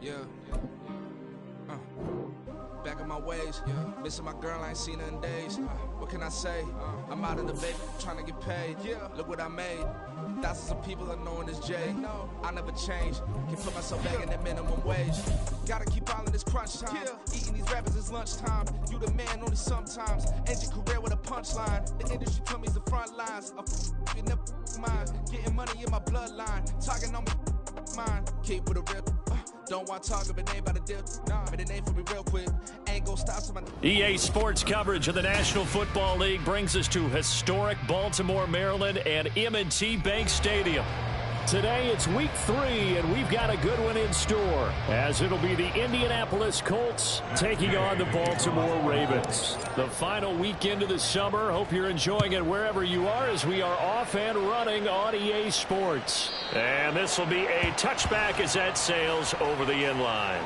Yeah. Back on my ways, missing my girl, I ain't seen her in days. What can I say? I'm out in the baby, trying to get paid. Look what I made. Thousands of people are knowing this Jay. I never change. Can put myself back in that minimum wage. Gotta keep all in this crunch time. Eating these rappers is lunchtime. You the man only sometimes. End your career with a punchline. The industry told me the front lines. You never mind. Getting money in my bloodline. Talking on me, mine. Keep with a real. Don't want to talk, but name by the deal. Made a name for me real quick. Ain't gonna stop so my EA Sports coverage of the National Football League brings us to historic Baltimore, Maryland, and M&T Bank Stadium. Today it's week 3, and we've got a good one in store, as it'll be the Indianapolis Colts taking on the Baltimore Ravens. The final weekend of the summer. Hope you're enjoying it wherever you are, as we are off and running on EA Sports. And this will be a touchback as that sails over the end line.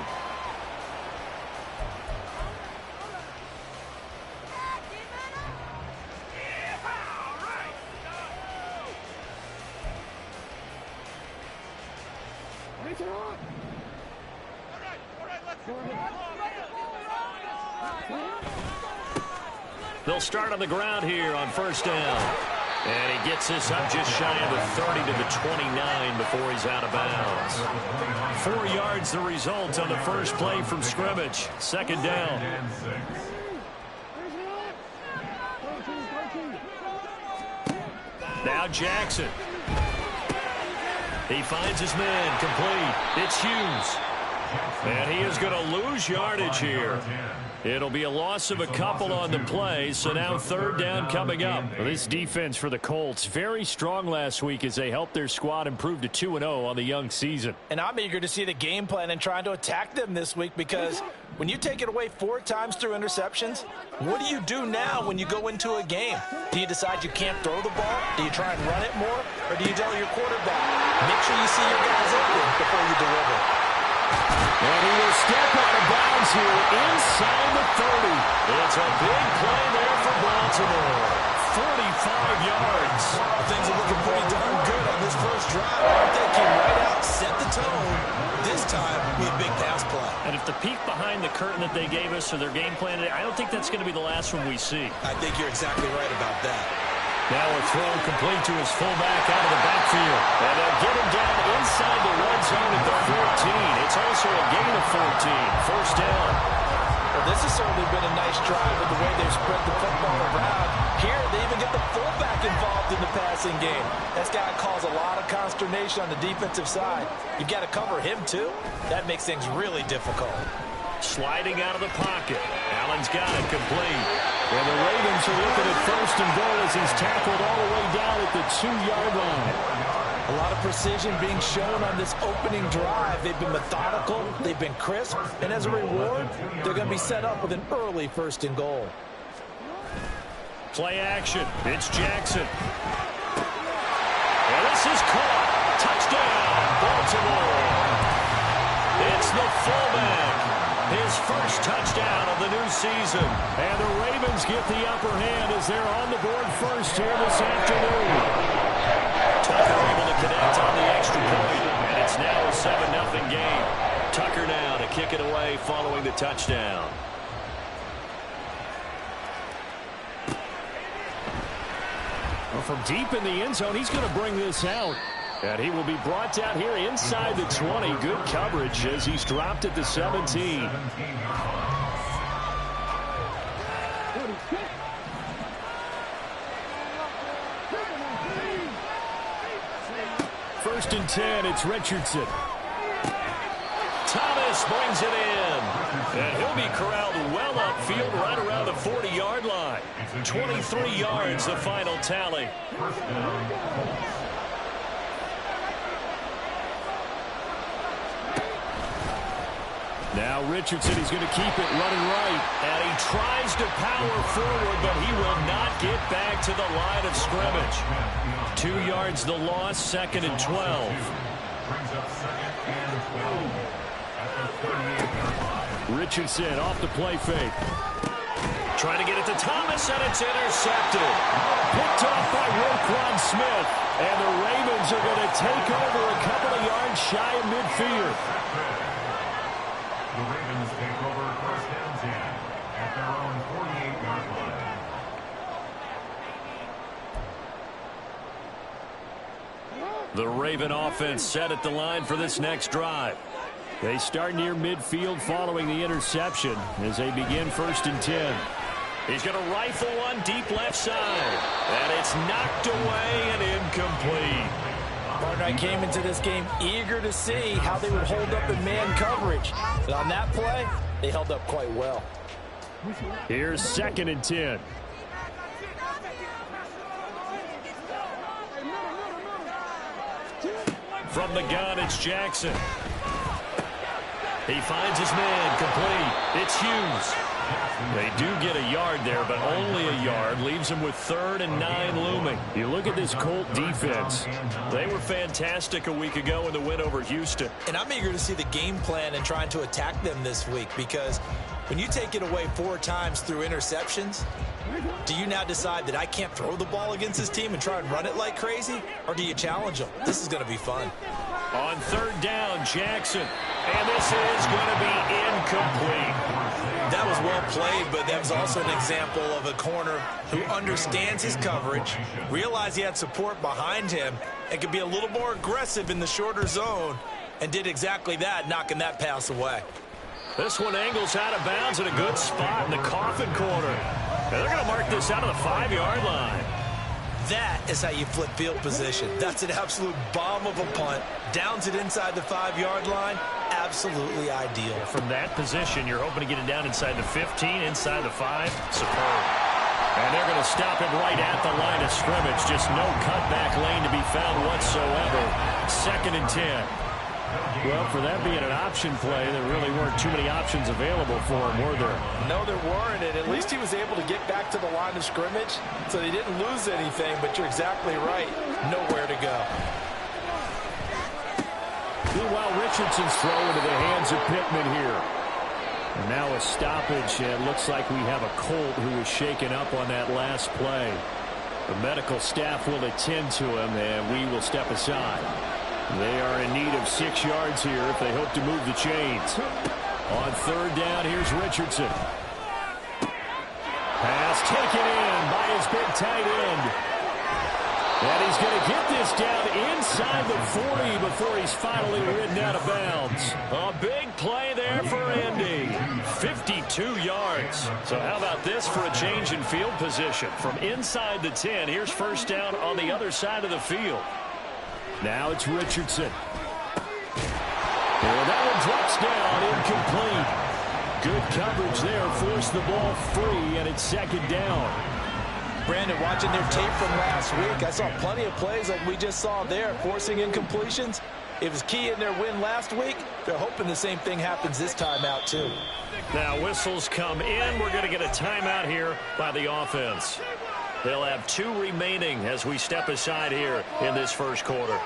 They'll start on the ground here on first down. And he gets this up just shy of the 30 to the 29 before he's out of bounds. 4 yards the result on the first play from scrimmage. Second down. Now Jackson. He finds his man complete. It's Hughes. And he is going to lose yardage here. It'll be a loss of a couple on the play, so now third down coming up. Well, this defense for the Colts, very strong last week as they helped their squad improve to 2-0 on the young season. And I'm eager to see the game plan and trying to attack them this week, because when you take it away 4 times through interceptions, what do you do now when you go into a game? Do you decide you can't throw the ball? Do you try and run it more? Or do you tell your quarterback, make sure you see your guys open before you deliver? And he will step out of bounds here inside the 30. It's a big play there for Baltimore. 45 yards. Things are looking pretty darn good on this first drive, aren't they? Came right out, set the tone. This time with a big pass play. And if the peek behind the curtain that they gave us or their game plan, I don't think that's going to be the last one we see. I think you're exactly right about that. Now a throw complete to his fullback out of the backfield. And they'll get him down inside the red zone at the 14. It's also a gain of 14. First down. Well, this has certainly been a nice drive with the way they've spread the football around. Here, they even get the fullback involved in the passing game. That's got to cause a lot of consternation on the defensive side. You've got to cover him, too. That makes things really difficult. Sliding out of the pocket. Allen's got it complete. And the Ravens are looking at first and goal as he's tackled all the way down at the 2-yard line. A lot of precision being shown on this opening drive. They've been methodical, they've been crisp, and as a reward, they're going to be set up with an early first and goal. Play action. It's Jackson. And this is caught. Touchdown, Baltimore. It's the fullback. His first touchdown of the new season. And the Ravens get the upper hand as they're on the board first here this afternoon. Tucker able to connect on the extra point. And it's now a 7-0 game. Tucker now to kick it away following the touchdown. Well, from deep in the end zone, he's going to bring this out. And he will be brought down here inside the 20. Good coverage as he's dropped at the 17. First and 10, it's Richardson. Thomas brings it in. And he'll be corralled well upfield right around the 40-yard line. 23 yards, the final tally. Now Richardson, he's going to keep it running right. And he tries to power forward, but he will not get back to the line of scrimmage. 2 yards the loss, second and 12. Richardson off the play fake. Trying to get it to Thomas, and it's intercepted. Picked off by Roquan Smith. And the Ravens are going to take over a couple of yards shy of midfield. The Ravens take over first down 10 at their own 48-yard line. The Raven offense set at the line for this next drive. They start near midfield following the interception as they begin 1st and 10. He's going to rifle one deep left side. And it's knocked away and incomplete. Partner, I came into this game eager to see how they would hold up in man coverage. But on that play, they held up quite well. Here's 2nd and 10. From the gun, it's Jackson. He finds his man complete. It's Hughes. They do get a yard there, but only a yard. Leaves them with 3rd and 9 looming. You look at this Colt defense. They were fantastic a week ago in the win over Houston. And I'm eager to see the game plan and trying to attack them this week, because when you take it away 4 times through interceptions, do you now decide that I can't throw the ball against this team and try and run it like crazy? Or do you challenge them? This is going to be fun. On 3rd down, Jackson. And this is going to be incomplete. That was well played, but that was also an example of a corner who understands his coverage, realized he had support behind him, and could be a little more aggressive in the shorter zone, and did exactly that, knocking that pass away. This one angles out of bounds in a good spot in the coffin corner. And they're going to mark this out of the 5-yard line. That is how you flip field position. That's an absolute bomb of a punt. Downs it inside the 5-yard line. Absolutely ideal. From that position, you're hoping to get it down inside the 15, inside the 5. Superb. And they're going to stop it right at the line of scrimmage. Just no cutback lane to be found whatsoever. 2nd and 10. Well, for that being an option play, there really weren't too many options available for him, were there? No, there weren't, and at least he was able to get back to the line of scrimmage, so they didn't lose anything, but you're exactly right. Nowhere to go. Meanwhile, Richardson's throw into the hands of Pittman here. And now a stoppage, and it looks like we have a Colt who was shaken up on that last play. The medical staff will attend to him, and we will step aside. They are in need of 6 yards here if they hope to move the chains. On 3rd down, here's Richardson. Pass taken in by his big tight end. And he's going to get this down inside the 40 before he's finally ridden out of bounds. A big play there for Andy. 52 yards. So how about this for a change in field position? From inside the 10, here's 1st down on the other side of the field. Now it's Richardson. And that one drops down, incomplete. Good coverage there, forced the ball free, and it's 2nd down. Brandon, watching their tape from last week, I saw plenty of plays like we just saw there, forcing incompletions. It was key in their win last week. They're hoping the same thing happens this time out, too. Now whistles come in. We're going to get a timeout here by the offense. They'll have 2 remaining as we step aside here in this 1st quarter.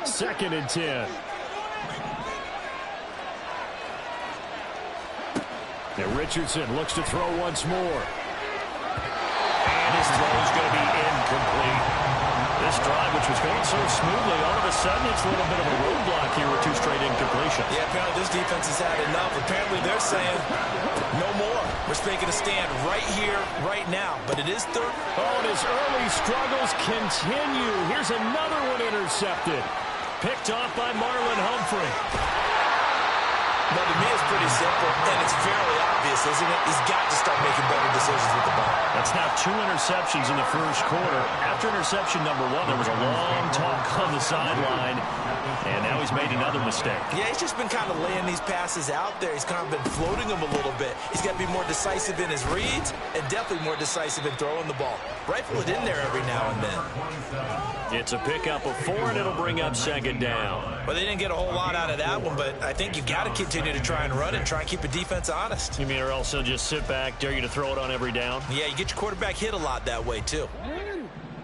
2nd and 10. And Richardson looks to throw once more. And his throw is going to be incomplete. This drive, which was going so smoothly, all of a sudden it's a little bit of a roadblock here with 2 straight incompletions. Yeah, apparently this defense has had enough. Apparently they're saying no more. We're making a stand right here, right now. But it is 3rd. Oh, and his early struggles continue. Here's another one intercepted. Picked off by Marlon Humphrey. Well, to me, it's pretty simple, and it's fairly obvious, isn't it? He's got to start making better decisions with the ball. That's now 2 interceptions in the 1st quarter. After interception number 1, there was a long talk on the sideline, and now he's made another mistake. Yeah, he's just been kind of laying these passes out there. He's kind of been floating them a little bit. He's got to be more decisive in his reads and definitely more decisive in throwing the ball. Rifle it in there every now and then. It's a pickup of 4, and it'll bring up 2nd down. Well, they didn't get a whole lot out of that one, but I think you've got to continue to try and run it, try and keep the defense honest. You mean or else they'll just sit back, dare you to throw it on every down? Yeah, you get your quarterback hit a lot that way, too.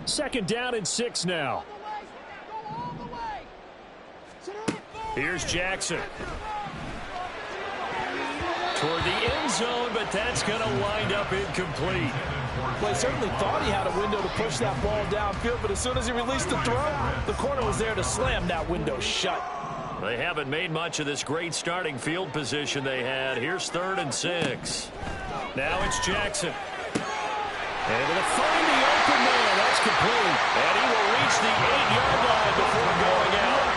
2nd down and 6 now. Here's Jackson. Toward the end zone, but that's going to wind up incomplete. Well, he certainly thought he had a window to push that ball downfield, but as soon as he released the throw, the corner was there to slam that window shut. They haven't made much of this great starting field position they had. Here's 3rd and 6. Now it's Jackson. Able to find the open man. That's complete. And he will reach the 8-yard line before going out.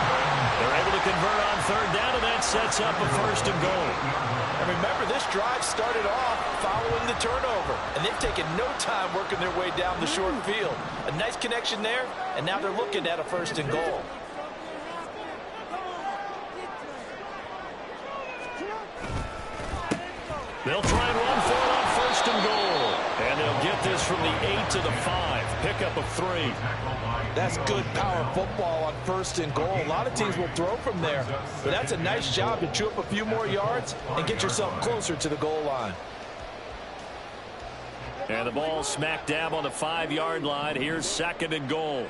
They're able to convert on 3rd down, and that sets up a 1st and goal. And remember, this drive started off following the turnover, and they've taken no time working their way down the short field. A nice connection there, and now they're looking at a 1st and goal. They'll try and run for it on 1st and goal. And they'll get this from the 8 to the 5. Pickup of 3. That's good power football on 1st and goal. A lot of teams will throw from there, but that's a nice job to chew up a few more yards and get yourself closer to the goal line. And the ball smack dab on the 5-yard line. Here's 2nd and goal.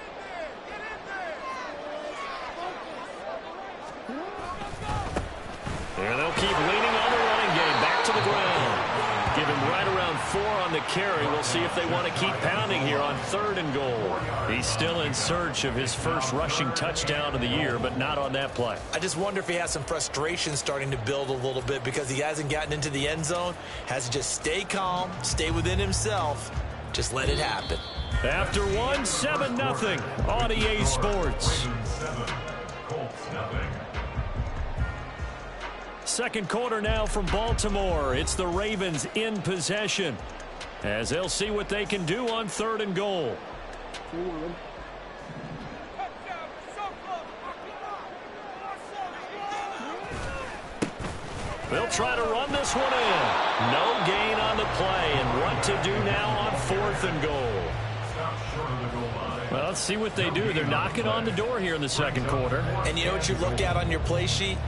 And they'll keep leaning on the running game. Back to the ground. Give him right around 4 on the carry. We'll see if they want to keep pounding here on 3rd and goal. He's still in search of his first rushing touchdown of the year, but not on that play. I just wonder if he has some frustration starting to build a little bit because he hasn't gotten into the end zone. Has to just stay calm, stay within himself, just let it happen. After 1, 7-0 on EA Sports. Colts nothing. Second quarter now from Baltimore. It's the Ravens in possession as they'll see what they can do on 3rd and goal. They'll try to run this one in. No gain on the play, and what to do now on 4th and goal. Well, let's see what they do. They're knocking on the door here in the second quarter. And you know what you look at on your play sheet?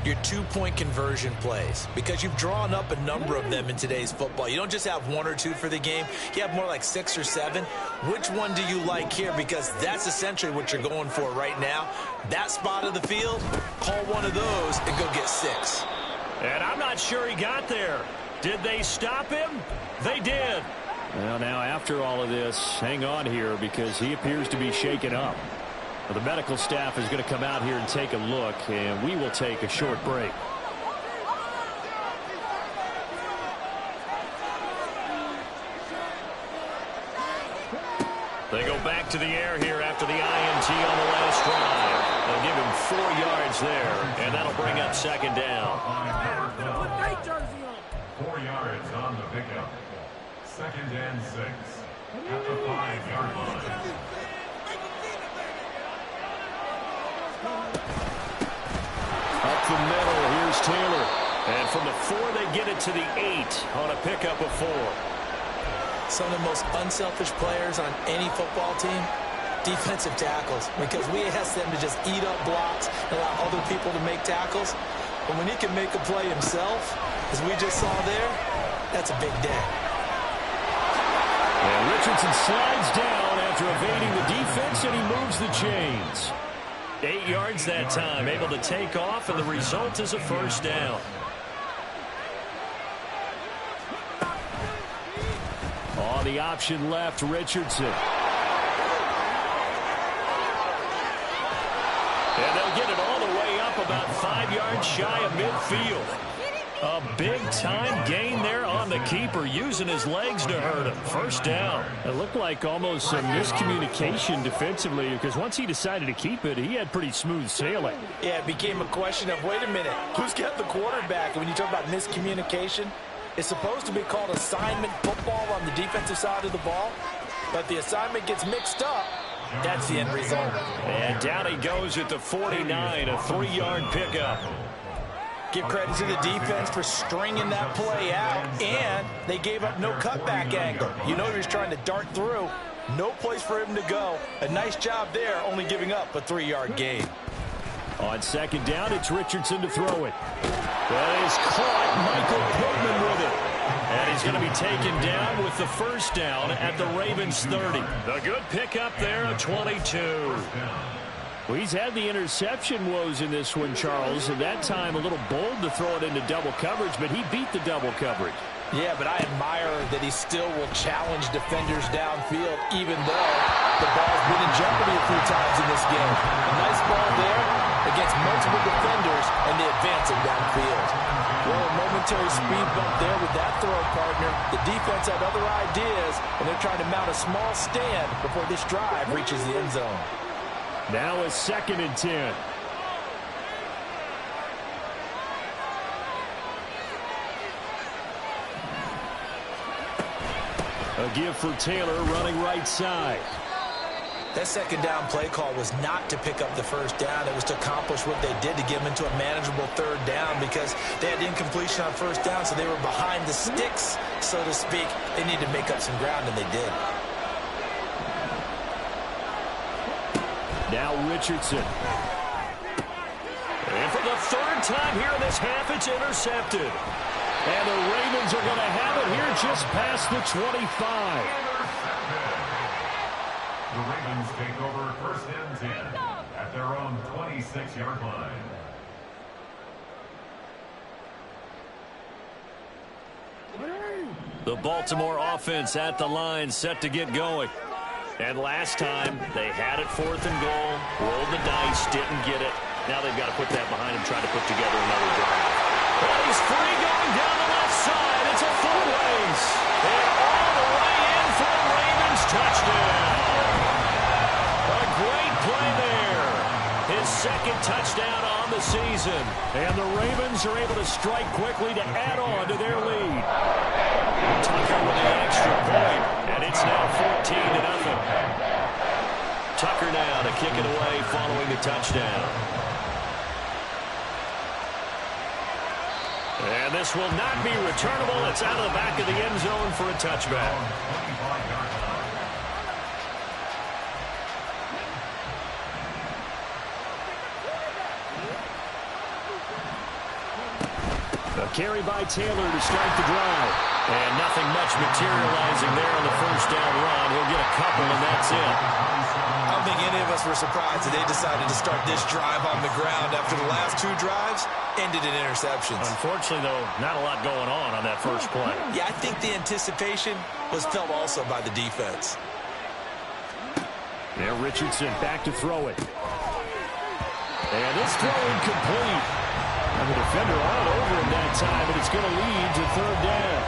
Your 2-point conversion plays, because you've drawn up a number of them in today's football. You don't just have 1 or 2 for the game. You have more like 6 or 7. Which one do you like here? Because that's essentially what you're going for right now. That spot of the field, call one of those and go get 6. And I'm not sure he got there. Did they stop him? They did. Well, now after all of this, hang on here because he appears to be shaken up. Well, the medical staff is going to come out here and take a look, and we will take a short break. They go back to the air here after the INT on the last drive. They'll give him 4 yards there, and that'll bring up 2nd down. 4 yards on the pickup. 2nd and 6 at the 5-yard line. Up the middle, here's Taylor. And from the 4, they get it to the 8 on a pickup of 4. Some of the most unselfish players on any football team, defensive tackles, because we ask them to just eat up blocks and allow other people to make tackles. But when he can make a play himself, as we just saw there, that's a big day. And Richardson slides down after evading the defense, and he moves the chains. 8 yards that time, able to take off, and the result is a 1st down. On the option left, Richardson. And they'll get it all the way up about 5 yards shy of midfield. A big-time gain there on the keeper, using his legs to hurt him. 1st down. It looked like almost some miscommunication defensively, because once he decided to keep it, he had pretty smooth sailing. Yeah, it became a question of, wait a minute, who's got the quarterback? And when you talk about miscommunication, it's supposed to be called assignment football on the defensive side of the ball, but the assignment gets mixed up. That's the end result. And down he goes at the 49, a 3-yard pickup. Give credit to the defense for stringing that play out, and they gave up no cutback angle. You know he was trying to dart through. No place for him to go. A nice job there, only giving up a 3-yard gain. On 2nd down, it's Richardson to throw it. That is caught. Michael Pittman with it. And he's going to be taken down with the 1st down at the Ravens 30. A good pickup there, a 22. Well, he's had the interception woes in this one, Charles, and that time a little bold to throw it into double coverage, but he beat the double coverage. Yeah, but I admire that he still will challenge defenders downfield, even though the ball's been in jeopardy a few times in this game. A nice ball there against multiple defenders, and they advance him downfield. Well, a momentary speed bump there with that throw, partner. The defense had other ideas, and they're trying to mount a small stand before this drive reaches the end zone. Now a 2nd and 10. A give for Taylor running right side. That 2nd down play call was not to pick up the 1st down. It was to accomplish what they did to get them into a manageable 3rd down because they had incompletion on 1st down, so they were behind the sticks, so to speak. They needed to make up some ground, and they did. Now Richardson. And for the 3rd time here in this half, it's intercepted. And the Ravens are going to have it here just past the 25. The Ravens take over 1st and 10 at their own 26-yard line. The Baltimore offense at the line, set to get going. And last time, they had it 4th and goal, rolled the dice, didn't get it. Now they've got to put that behind them, try to put together another drive. But he's free going down the left side. It's a full race. And all the way in for the Ravens touchdown. A great play there. His 2nd touchdown on the season. And the Ravens are able to strike quickly to add on to their lead. Tucker with an extra point. And it's now 14-0. Tucker now to kick it away following the touchdown. And this will not be returnable. It's out of the back of the end zone for a touchback. A carry by Taylor to start the drive. And nothing much materializing there on the 1st down run. He'll get a couple, and that's it. I don't think any of us were surprised that they decided to start this drive on the ground after the last 2 drives ended in interceptions. Unfortunately, though, not a lot going on that first play. Yeah, I think the anticipation was felt also by the defense. There, Richardson back to throw it. And this throw incomplete. And the defender all over him that time, but it's going to lead to 3rd down.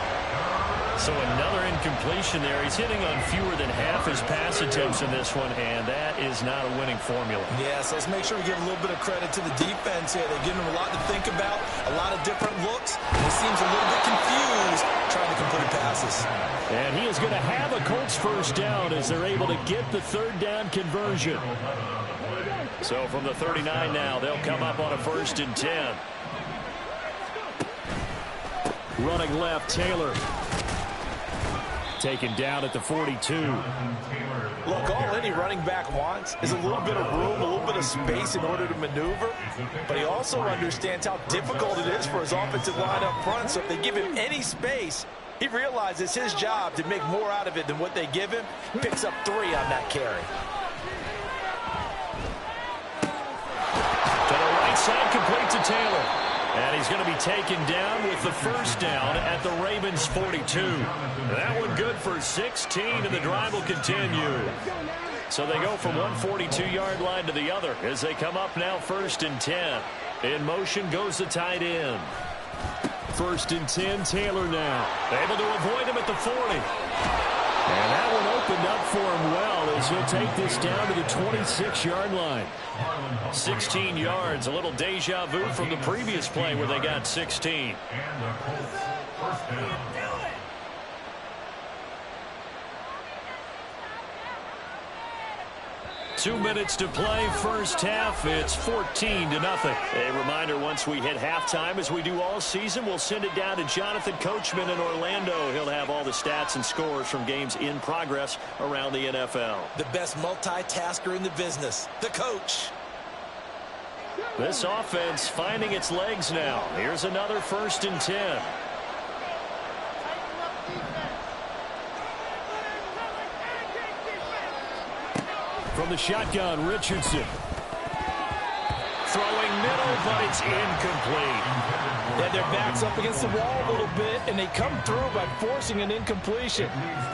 So another incompletion there. He's hitting on fewer than half his pass attempts in this one, and that is not a winning formula. Yeah, so let's make sure we give a little bit of credit to the defense here. They're giving him a lot to think about, a lot of different looks. He seems a little bit confused trying to complete passes. And he is going to have a Colts 1st down as they're able to get the 3rd down conversion. So from the 39 now, they'll come up on a 1st and 10. Running left, Taylor. Taken down at the 42. Look, all any running back wants is a little bit of room, a little bit of space in order to maneuver. But he also understands how difficult it is for his offensive line up front. So if they give him any space, he realizes it's his job to make more out of it than what they give him. Picks up 3 on that carry. To the right side, complete to Taylor. And he's going to be taken down with the 1st down at the Ravens 42. That one good for 16, and the drive will continue. So they go from one 42-yard line to the other as they come up now 1st and 10. In motion goes the tight end. 1st and 10, Taylor now. Able to avoid him at the 40. And that one opened up for him well as he'll take this down to the 26-yard line. 16 yards, a little deja vu from the previous play where they got 16. And the Colts 1st down. 2 minutes to play, 1st half. It's 14-0. A reminder, once we hit halftime, as we do all season, we'll send it down to Jonathan Coachman in Orlando. He'll have all the stats and scores from games in progress around the NFL. The best multitasker in the business, the coach. This offense finding its legs now. Here's another 1st and 10. From the shotgun, Richardson. Throwing middle, but it's incomplete. They had their backs up against the wall a little bit, and they come through by forcing an incompletion.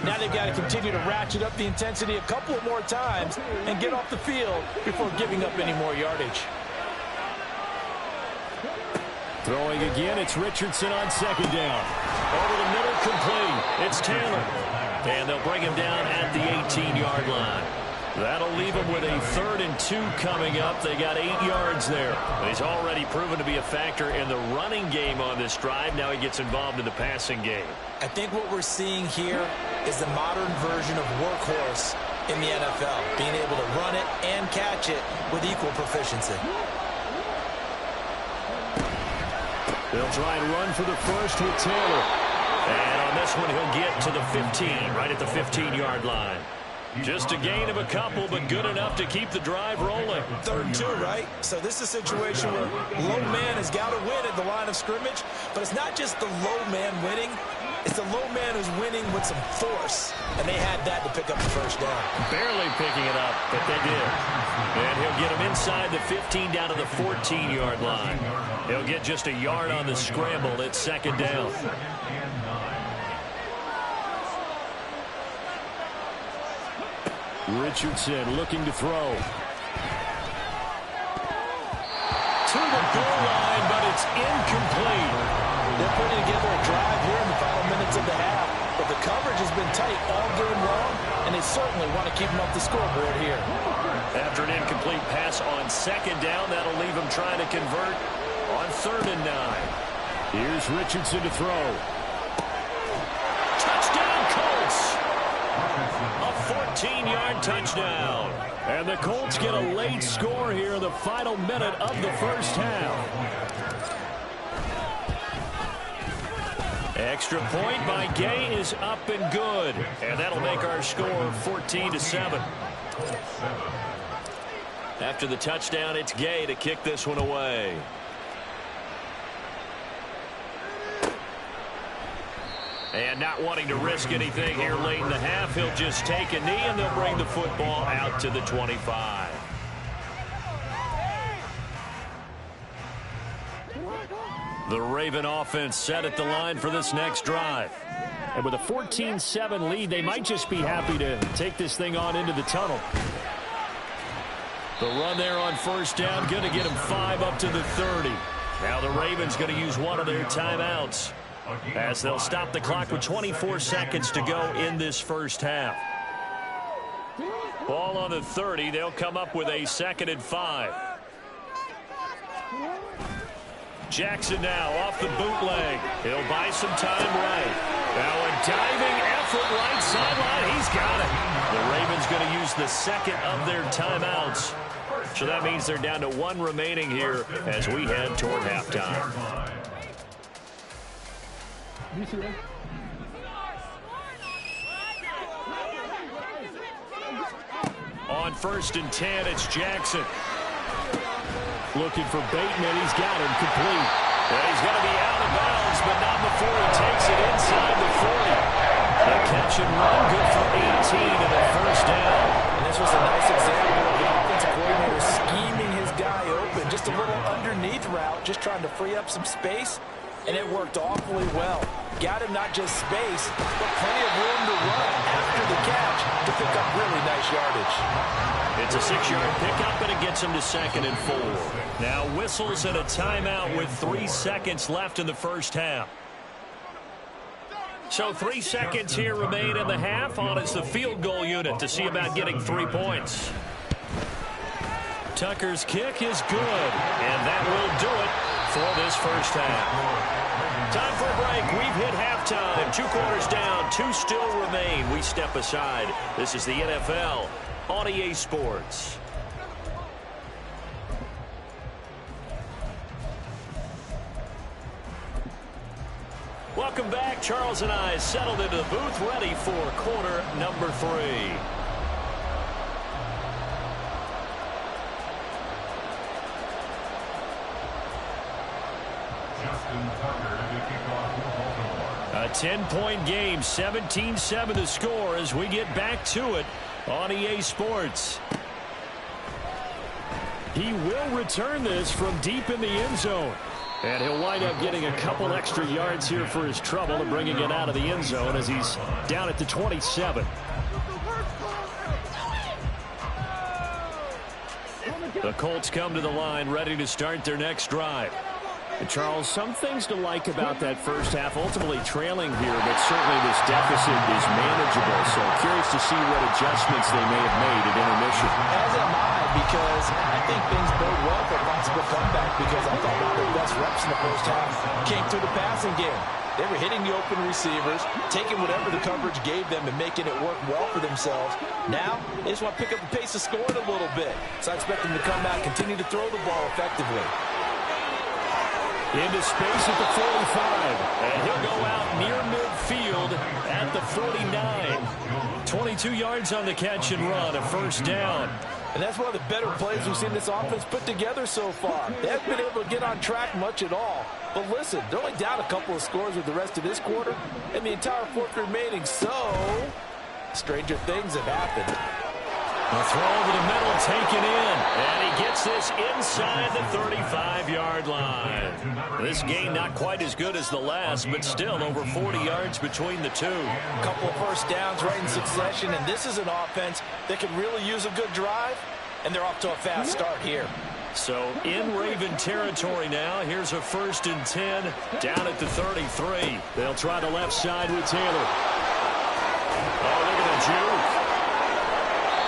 Now they've got to continue to ratchet up the intensity a couple of more times and get off the field before giving up any more yardage. Throwing again, it's Richardson on second down. Over the middle, complete. It's Taylor. And they'll bring him down at the 18-yard line. That'll leave him with a 3rd and 2 coming up. They got 8 yards there. He's already proven to be a factor in the running game on this drive. Now he gets involved in the passing game. I think what we're seeing here is the modern version of workhorse in the NFL, being able to run it and catch it with equal proficiency. They'll try and run for the first with Taylor. And on this one, he'll get to the 15, right at the 15-yard line. Just a gain of a couple, but good enough to keep the drive rolling. 3rd and 2, right? So this is a situation where low man has got to win at the line of scrimmage, but it's not just the low man winning. It's the low man who's winning with some force, and they had that to pick up the first down. Barely picking it up, but they did. And he'll get him inside the 15 down to the 14-yard line. He'll get just a yard on the scramble. It's 2nd down. Richardson looking to throw. To the goal line, but it's incomplete. They're putting together a drive here in the final minutes of the half, but the coverage has been tight all game long, and they certainly want to keep them up the scoreboard here. After an incomplete pass on 2nd down, that'll leave him trying to convert on 3rd and 9. Here's Richardson to throw. Touchdown, Colts! A 14-yard touchdown. And the Colts get a late score here in the final minute of the first half. Extra point by Gay is up and good. And that'll make our score 14-7. After the touchdown, it's Gay to kick this one away. And not wanting to risk anything here late in the half, he'll just take a knee, and they'll bring the football out to the 25. The Raven offense set at the line for this next drive. And with a 14-7 lead, they might just be happy to take this thing on into the tunnel. The run there on 1st down, going to get them 5 up to the 30. Now the Ravens going to use one of their timeouts, as they'll stop the clock with 24 seconds to go in this first half. Ball on the 30. They'll come up with a 2nd and 5. Jackson now off the bootleg. He'll buy some time right. Now a diving effort right sideline. He's got it. The Ravens going to use the 2nd of their timeouts. So that means they're down to 1 remaining here as we head toward halftime. On 1st and 10, it's Jackson. Looking for Bateman. He's got him complete. And he's going to be out of bounds, but not before he takes it inside the 40. The catch and run, good for 18 and a first down. And this was a nice example of the offensive coordinator scheming his guy open. Just a little underneath route, just trying to free up some space, and it worked awfully well. Got him not just space, but plenty of room to run after the catch to pick up really nice yardage. It's a 6-yard pickup, and it gets him to 2nd and 4. Now whistles and a timeout with 3 seconds left in the first half. So 3 seconds here remain in the half. On it's the field goal unit to see about getting 3 points. Tucker's kick is good, and that will do it for this first half. Time for a break. We've hit halftime. 2 quarters down, 2 still remain. We step aside. This is the NFL on EA Sports. Welcome back. Charles and I settled into the booth, ready for quarter number 3. A 10-point game, 17-7 the score as we get back to it on EA Sports. He will return this from deep in the end zone. And he'll wind up getting a couple extra yards here for his trouble and bringing it out of the end zone as he's down at the 27. The Colts come to the line ready to start their next drive. And Charles, some things to like about that first half. Ultimately trailing here, but certainly this deficit is manageable. So curious to see what adjustments they may have made at intermission. As am I, because I think things bode well for a possible comeback, because I thought one of their best reps in the first half came through the passing game. They were hitting the open receivers, taking whatever the coverage gave them and making it work well for themselves. Now, they just want to pick up the pace of scoring a little bit. So I expect them to come out and continue to throw the ball effectively. Into space at the 45. And he'll go out near midfield at the 49. 22 yards on the catch and run, a first down. And that's one of the better plays we've seen this offense put together so far. They haven't been able to get on track much at all. But listen, they're only down a couple of scores with the rest of this quarter and the entire fourth remaining. So, stranger things have happened. The throw over the middle taken in. And he gets this inside the 35-yard line. This gain not quite as good as the last, but still over 40 yards between the two. A couple of first downs right in succession, and this is an offense that could really use a good drive, and they're off to a fast start here. So in Raven territory now. Here's a 1st and 10 down at the 33. They'll try the left side with Taylor. Oh, look at the juke.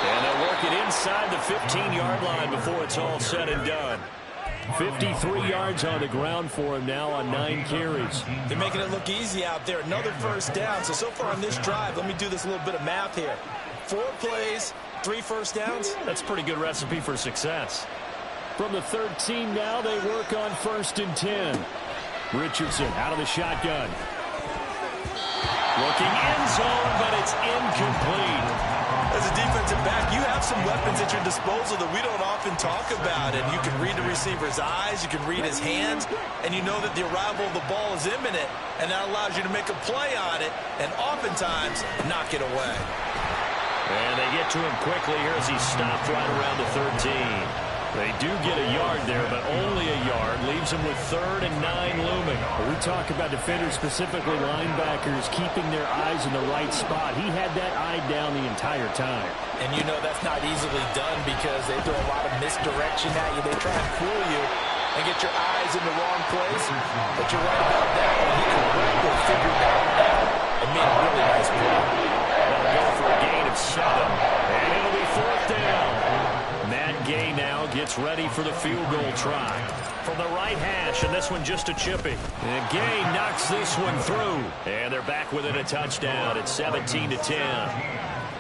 And they'll work it inside the 15-yard line before it's all said and done. 53 yards on the ground for him now on 9 carries. They're making it look easy out there. Another first down. So far on this drive, let me do this little bit of math here. 4 plays, 3 first downs. That's a pretty good recipe for success. From the 13 now, they work on 1st and 10. Richardson out of the shotgun. Looking end zone, but it's incomplete. As a defensive back, you have some weapons at your disposal that we don't often talk about. And you can read the receiver's eyes, you can read his hands, and you know that the arrival of the ball is imminent, and that allows you to make a play on it and oftentimes knock it away. And they get to him quickly here as he's stopped right around the 13. They do get a yard there, but only a yard. Leaves them with 3rd and 9 looming. We talk about defenders, specifically linebackers, keeping their eyes in the right spot. He had that eye down the entire time. And you know that's not easily done because they throw a lot of misdirection at you. They try and fool you and get your eyes in the wrong place. But you're right about that. He correctly figured that out and made a really nice play. They'll go for a gain of 7. And it'll be 4th down. Matt Gay now gets ready for the field goal try. From the right hash, and this one just a chippy. And Gay knocks this one through. And they're back within a touchdown at 17-10.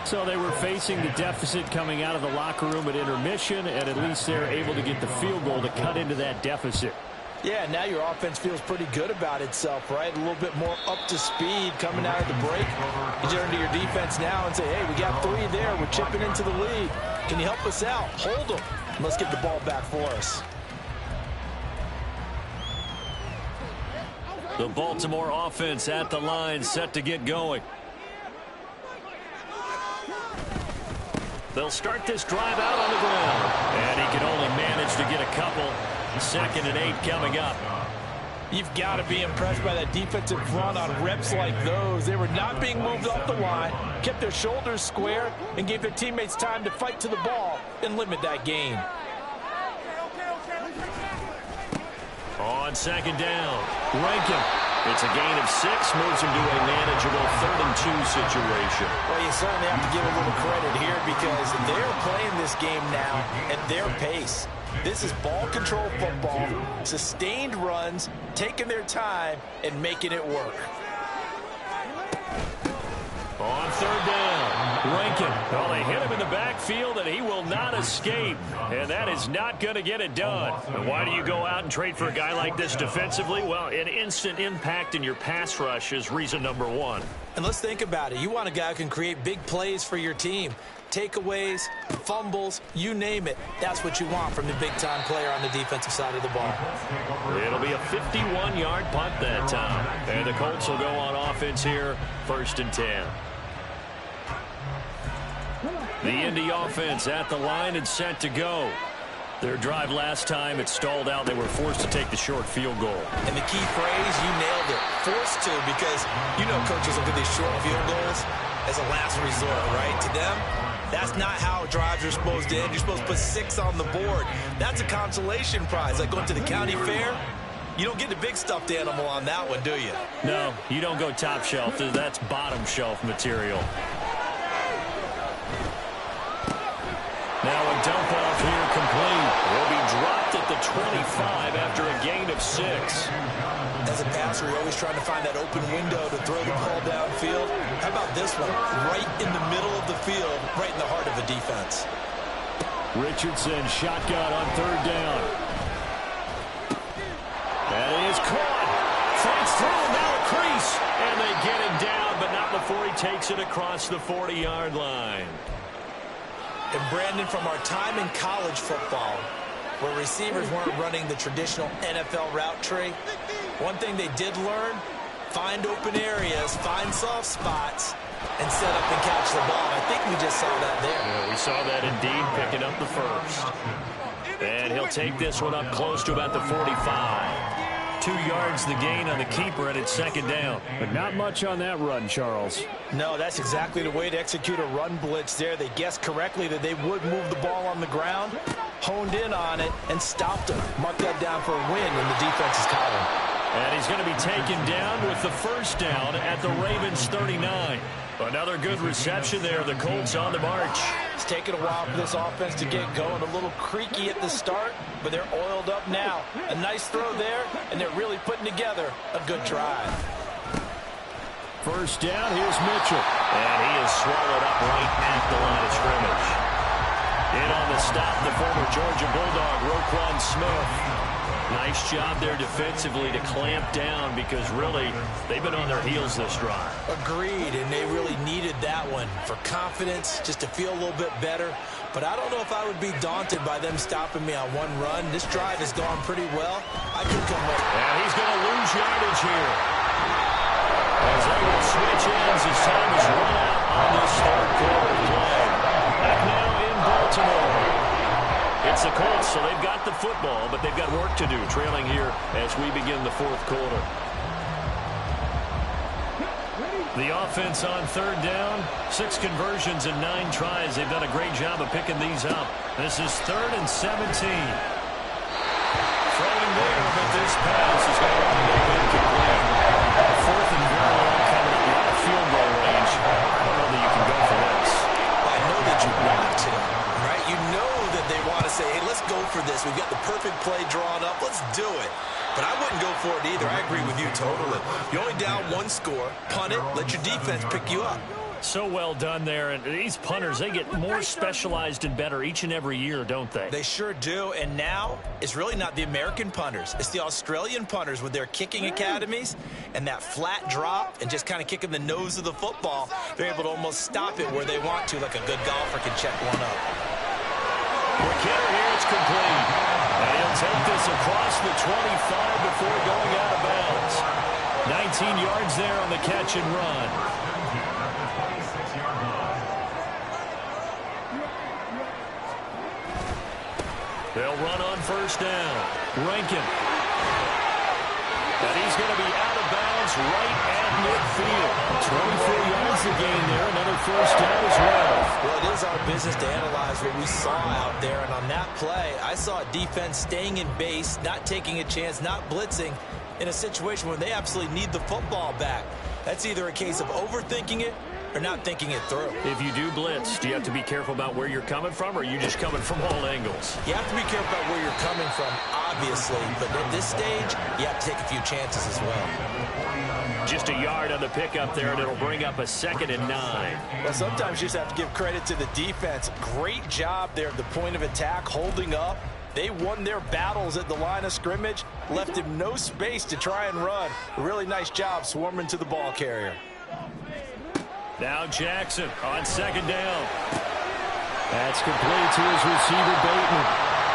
So they were facing the deficit coming out of the locker room at intermission, and at least they're able to get the field goal to cut into that deficit. Yeah, now your offense feels pretty good about itself, right? A little bit more up to speed coming out of the break. You turn to your defense now and say, hey, we got 3 there. We're chipping into the lead. Can you help us out? Hold them. Let's get the ball back for us. The Baltimore offense at the line, set to get going. They'll start this drive out on the ground. And he can only manage to get a couple. 2nd and 8 coming up. You've got to be impressed by that defensive front on reps like those. They were not being moved off the line, kept their shoulders square, and gave their teammates time to fight to the ball and limit that gain. On 2nd down, Rankin. It's a gain of 6, moves him to a manageable 3rd and 2 situation. Well, you certainly have to give a little credit here because they're playing this game now at their pace. This is ball control football, sustained runs, taking their time, and making it work. On 3rd down, Rankin. Well, they hit him in the backfield, and he will not escape. And that is not going to get it done. And why do you go out and trade for a guy like this defensively? Well, an instant impact in your pass rush is reason number 1. And let's think about it. You want a guy who can create big plays for your team. Takeaways, fumbles, you name it. That's what you want from the big-time player on the defensive side of the ball. It'll be a 51-yard punt that time. And the Colts will go on offense here, 1st and 10. The Indy offense at the line and set to go. Their drive last time, it stalled out. They were forced to take the short field goal. And the key phrase, you nailed it, forced to, because you know coaches look at these short field goals as a last resort, right? To them, that's not how drives are supposed to end. You're supposed to put 6 on the board. That's a consolation prize. Like going to the county fair, you don't get the big stuffed animal on that one, do you? No, you don't go top shelf. That's bottom shelf material. Now a dump off here complete. Will be dropped at the 25 after a gain of 6. As a passer, you're always trying to find that open window to throw the ball downfield. How about this one? Right in the middle of the field, right in the heart of a defense. Richardson shotgun on 3rd down. That is caught. Fights through, now a crease. And they get him down, but not before he takes it across the 40-yard line. And Brandon, from our time in college football, where receivers weren't running the traditional NFL route tree, one thing they did learn, find open areas, find soft spots, and set up and catch the ball. I think we just saw that there. Yeah, we saw that indeed, picking up the first. And he'll take this one up close to about the 45. 2 yards the gain on the keeper, and it's 2nd down. But not much on that run, Charles. No, that's exactly the way to execute a run blitz there. They guessed correctly that they would move the ball on the ground, honed in on it, and stopped him. Mark that down for a win in the defense's column. And he's going to be taken down with the first down at the Ravens 39. Another good reception there. The Colts on the march. It's taken a while for this offense to get going. A little creaky at the start, but they're oiled up now. A nice throw there, and they're really putting together a good drive. First down, here's Mitchell. And he is swallowed up right at the line of scrimmage. In on the stop, the former Georgia Bulldog, Roquan Smith. Nice job there defensively to clamp down because really they've been on their heels this drive. Agreed, and they really needed that one for confidence, just to feel a little bit better. But I don't know if I would be daunted by them stopping me on one run. This drive has gone pretty well. I could come up. And he's going to lose yardage here. As they will switch ends as time is run out on this 3rd quarter play. Back now in Baltimore. It's the Colts, so they've got the football, but they've got work to do, trailing here as we begin the 4th quarter. The offense on 3rd down, 6 conversions and 9 tries. They've done a great job of picking these up. This is 3rd and 17. Throwing there, but this pass is going to be incomplete. 4th and goal coming up out of field goal range. I don't know that you can go for this. I know that you want to, right? You know that they want to say, hey, let's go for this. We've got the perfect play drawn up. Let's do it. But I wouldn't go for it either. I agree with you totally. You're only down 1 score. Punt it. Let your defense pick you up. So well done there. And these punters, they get more specialized and better each and every year, don't they? They sure do. And now it's really not the American punters. It's the Australian punters with their kicking academies and that flat drop and just kind of kicking the nose of the football. They're able to almost stop it where they want to, like a good golfer can check one up. McKinnon here, it's complete. And he'll take this across the 25 before going out of bounds. 19 yards there on the catch and run. They'll run on first down. Rankin. And he's going to be out of bounds right at midfield. 24 yards to gain there. Another first down as well. Well, it is our business to analyze what we saw out there. And on that play, I saw a defense staying in base, not taking a chance, not blitzing in a situation where they absolutely need the football back. That's either a case of overthinking it or not thinking it through. If you do blitz, do you have to be careful about where you're coming from, or are you just coming from all angles? You have to be careful about where you're coming from, obviously, but at this stage, you have to take a few chances as well. Just a yard on the pickup there, and it'll bring up a 2nd and 9. Well, sometimes you just have to give credit to the defense. Great job there at the point of attack, holding up. They won their battles at the line of scrimmage, left him no space to try and run. A really nice job swarming to the ball carrier. Now Jackson on 2nd down. That's complete to his receiver, Bateman.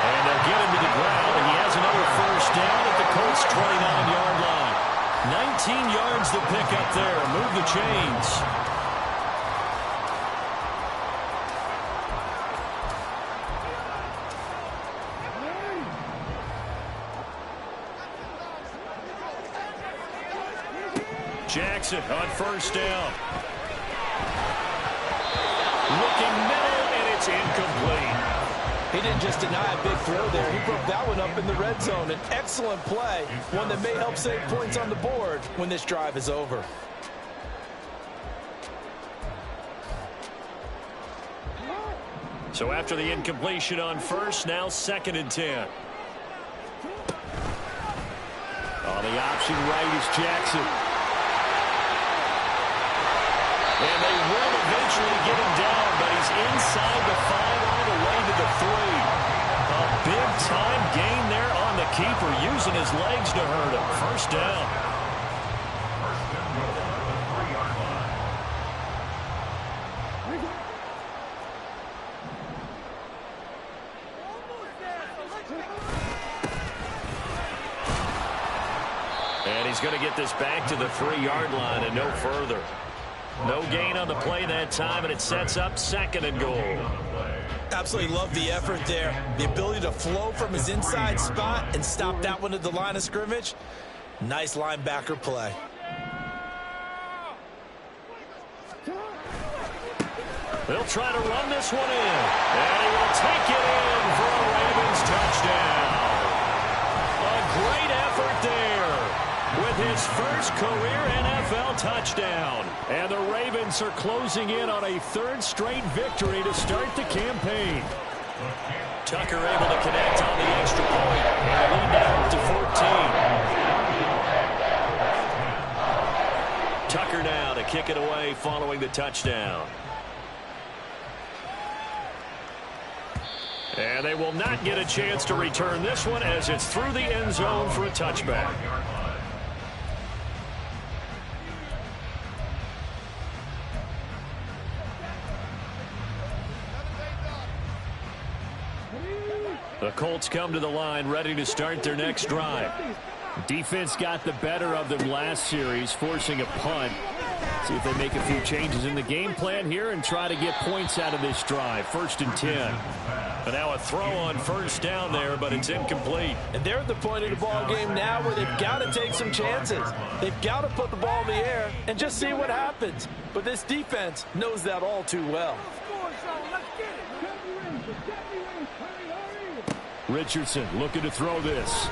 And they'll get him to the ground, and he has another first down at the Colts' 29-yard line. 19 yards to pick up there. Move the chains. Jackson on first down. Looking middle, and it's incomplete. He didn't just deny a big throw there. He broke that one up in the red zone. An excellent play, one that may help save points on the board when this drive is over. So after the incompletion on first, now 2nd and 10. On the option right is Jackson. And they will eventually get him down, but he's inside the 5 all the way to the 3. A big-time gain there on the keeper, using his legs to hurt him. First down. And he's going to get this back to the 3-yard line and no further. No gain on the play that time, and it sets up 2nd and goal. Absolutely love the effort there. The ability to flow from his inside spot and stop that one at the line of scrimmage. Nice linebacker play. They'll try to run this one in. And he will take it in for a Ravens touchdown. A great effort there with his first career NFL touchdown. And the Ravens are closing in on a 3rd straight victory to start the campaign. Tucker able to connect on the extra point. And lead now to 14. Tucker now to kick it away following the touchdown. And they will not get a chance to return this one as it's through the end zone for a touchback. The Colts come to the line ready to start their next drive. Defense got the better of them last series, forcing a punt. See if they make a few changes in the game plan here and try to get points out of this drive. 1st and 10. But now a throw on first down there, but it's incomplete. And they're at the point of the ball game now where they've got to take some chances. They've got to put the ball in the air and just see what happens. But this defense knows that all too well. Richardson looking to throw this.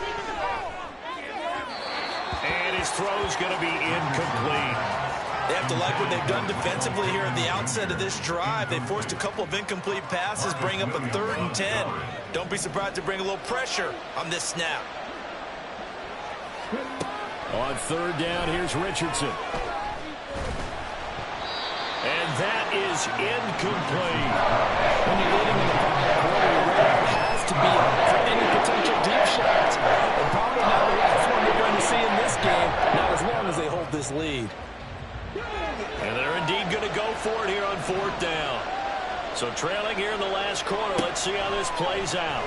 And his throw's going to be incomplete. They have to like what they've done defensively here at the outset of this drive. They forced a couple of incomplete passes, bring up a 3rd and 10. Don't be surprised to bring a little pressure on this snap. On 3rd down, here's Richardson. And that is incomplete. When you're leading in the final quarter, your radar has to be up for any potential deep shots. And probably not the last one they're going to see in this game, not as long as they hold this lead. And they're indeed going to go for it here on 4th down. So trailing here in the last quarter, let's see how this plays out.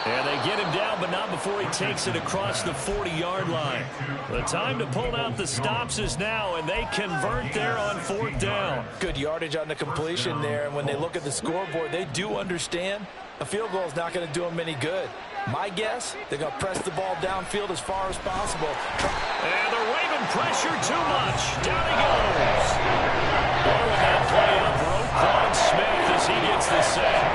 And they get him down, but not before he takes it across the 40-yard line. The time to pull out the stops is now, and they convert there on 4th down. Good yardage on the completion there, and when they look at the scoreboard, they do understand a field goal is not going to do them any good. My guess, they're going to press the ball downfield as far as possible. And the Raven pressure too much. Down he goes. Over that play up, Roquan Smith as he gets the sack.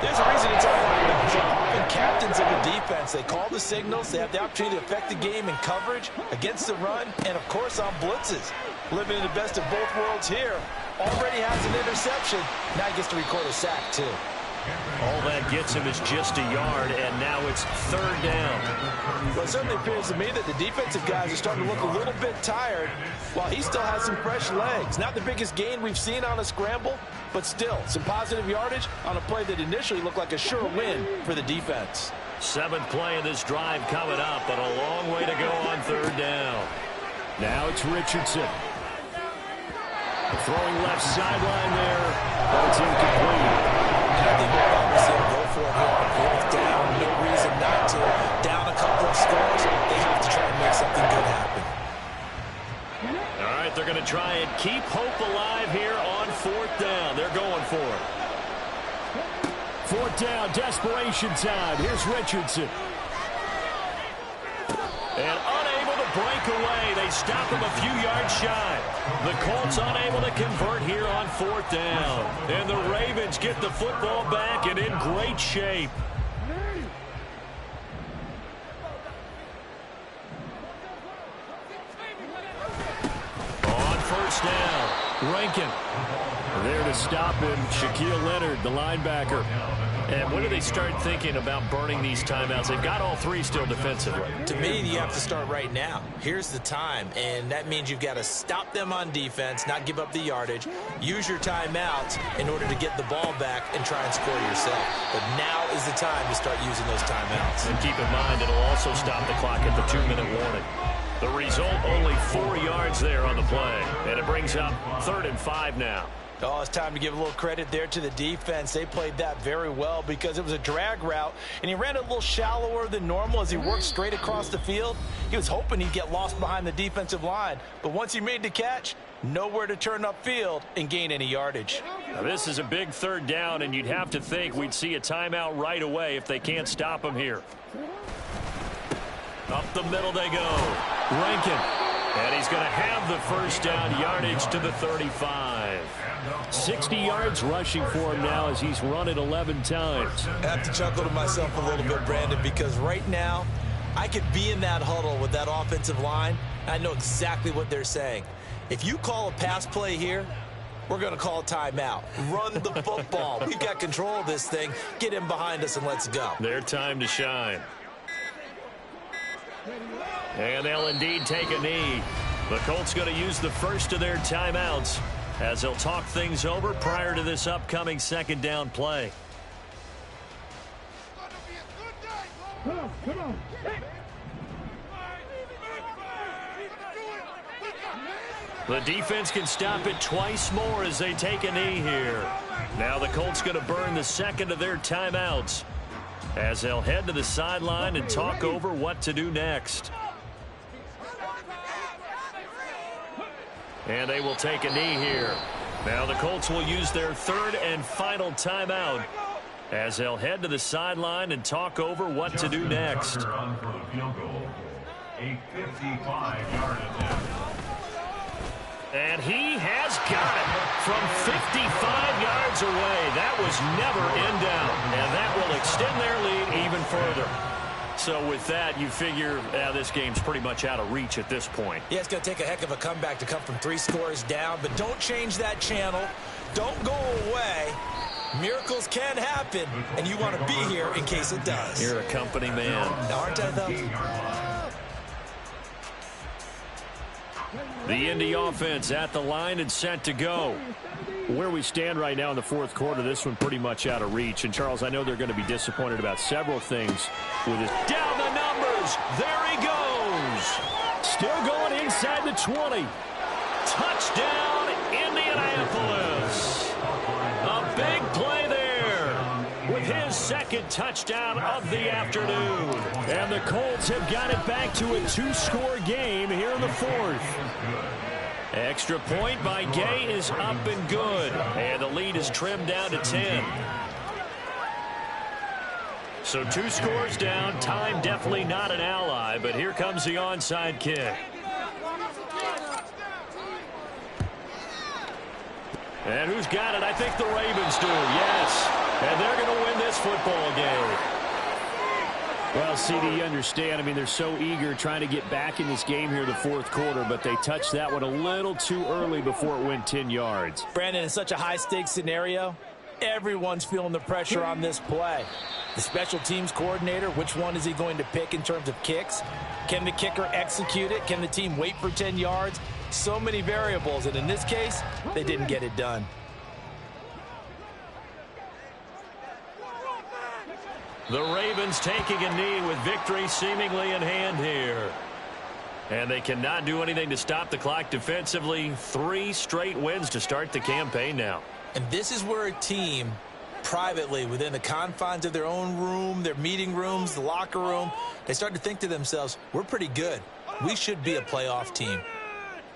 There's a reason it's all linebackers are often captains of the defense. They call the signals. They have the opportunity to affect the game in coverage, against the run, and, of course, on blitzes. Living in the best of both worlds here. Already has an interception. Now he gets to record a sack, too. All that gets him is just a yard, and now it's 3rd down. Well, it certainly appears to me that the defensive guys are starting to look a little bit tired while he still has some fresh legs. Not the biggest gain we've seen on a scramble, but still some positive yardage on a play that initially looked like a sure win for the defense. 7th play of this drive coming up, but a long way to go on 3rd down. Now it's Richardson. Throwing left sideline there, but it's incomplete. I think we'll probably see him go for it here on 4th down. No reason not to. Down a couple of scores, they have to try and make something good happen. All right, they're going to try and keep hope alive here on 4th down. They're going for it. 4th down, desperation time. Here's Richardson. And unable to breakaway. They stop him a few yards shy. The Colts unable to convert here on 4th down. And the Ravens get the football back and in great shape. On 1st down, Rankin. There to stop him, Shaquille Leonard, the linebacker. And when do they start thinking about burning these timeouts? They've got all 3 still defensively. To me, you have to start right now. Here's the time, and that means you've got to stop them on defense, not give up the yardage, use your timeouts in order to get the ball back and try and score yourself. But now is the time to start using those timeouts. And keep in mind, it'll also stop the clock at the 2-minute warning. The result, only 4 yards there on the play. And it brings up 3rd and 5 now. Oh, it's time to give a little credit there to the defense. They played that very well because it was a drag route, and he ran a little shallower than normal as he worked straight across the field. He was hoping he'd get lost behind the defensive line, but once he made the catch, nowhere to turn upfield and gain any yardage. Now, this is a big 3rd down, and you'd have to think we'd see a timeout right away if they can't stop him here. Up the middle they go. Rankin. And he's going to have the 1st down, yardage to the 35. 60 yards rushing for him now as he's run it 11 times. I have to chuckle to myself a little bit, Brandon, because right now I could be in that huddle with that offensive line. I know exactly what they're saying. If you call a pass play here, we're going to call a timeout. Run the football. We've got control of this thing. Get in behind us and let's go. Their time to shine. And they'll indeed take a knee. The Colts going to use the first of their timeouts as they'll talk things over prior to this upcoming 2nd down play. The defense can stop it twice more as they take a knee here. Now the Colts going to burn the 2nd of their timeouts as they'll head to the sideline and talk over what to do next. And they will take a knee here. Now the Colts will use their 3rd and final timeout as they'll head to the sideline and talk over what to do next. On for the field goal. A 55-yard attempt. And he has got it from 55 yards away. That was never in down. And that will extend their lead even further. So with that, you figure this game's pretty much out of reach at this point. Yeah, it's going to take a heck of a comeback to come from 3 scores down, but don't change that channel. Don't go away. Miracles can happen, and you want to be here in case it does. You're a company man. Aren't I, though? The Indy offense at the line and set to go. Where we stand right now in the 4th quarter, this one pretty much out of reach. And, Charles, I know they're going to be disappointed about several things with this. Down the numbers. There he goes. Still going inside the 20. Touchdown, Indianapolis. A big play there with his 2nd touchdown of the afternoon. And the Colts have got it back to a 2-score game here in the 4th. Extra point by Gay is up and good. And the lead is trimmed down to 10. So 2 scores down. Time definitely not an ally, but here comes the onside kick. And who's got it? I think the Ravens do. Yes. And they're going to win this football game. Well, CD, you understand. I mean, they're so eager trying to get back in this game here in the 4th quarter, but they touched that one a little too early before it went 10 yards. Brandon, in such a high-stakes scenario, everyone's feeling the pressure on this play. The special teams coordinator, which one is he going to pick in terms of kicks? Can the kicker execute it? Can the team wait for 10 yards? So many variables, and in this case, they didn't get it done. The Ravens taking a knee with victory seemingly in hand here. And they cannot do anything to stop the clock defensively. 3 straight wins to start the campaign now. And this is where a team, privately, within the confines of their own room, their meeting rooms, the locker room, they start to think to themselves, we're pretty good. We should be a playoff team.